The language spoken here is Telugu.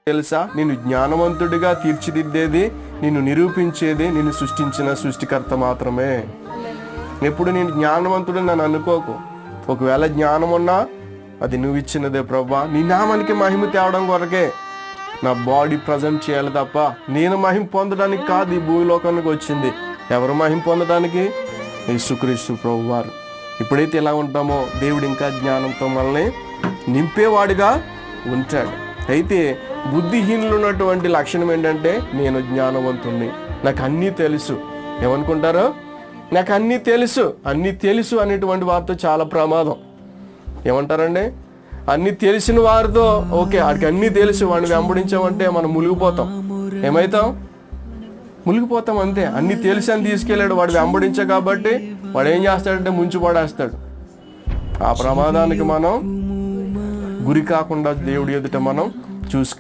తెలుసా? నిన్ను జ్ఞానవంతుడిగా తీర్చిదిద్దేది, నిన్ను నిరూపించేది నిన్ను సృష్టించిన సృష్టికర్త మాత్రమే. ఎప్పుడు నేను జ్ఞానవంతుడు నన్ను అనుకోకు. ఒకవేళ జ్ఞానం ఉన్నా అది నువ్వు ఇచ్చినదే ప్రభువా. నీ నామానికి మహిమ తేవడం కొరకే నా బాడీ ప్రజెంట్ చేయాలి తప్ప నేను మహిమ పొందడానికి కాదు ఈ భూలోకానికి వచ్చింది. ఎవరు మహిమ పొందడానికి? యేసుక్రీస్తు ప్రభువారు. ఎప్పుడైతే ఇలా ఉంటామో దేవుడు ఇంకా జ్ఞానంతో మనల్ని నింపేవాడిగా ఉంటాడు. అయితే బుద్ధిహీనులు ఉన్నటువంటి లక్షణం ఏంటంటే, నేను జ్ఞానవంతుణ్ణి, నాకు అన్నీ తెలుసు. ఏమనుకుంటారు? నాకు అన్నీ తెలుసు అనేటువంటి వారితో చాలా ప్రమాదం. ఏమంటారండి? అన్నీ తెలిసిన వారితో ఓకే, వాడికి అన్నీ తెలుసు, వాడిని వెంబడించామంటే మనం మునిగిపోతాం. ఏమవుతాం? మునిగిపోతాం అంతే. అన్నీ తెలిసి అని తీసుకెళ్ళాడు, వాడు వెంబడించా కాబట్టి వాడు ఏం చేస్తాడంటే ముంచి పడేస్తాడు. ఆ ప్రమాదానికి మనం గురి కాకుండా దేవుడి ఎదుట మనం చూసుకోవాలి.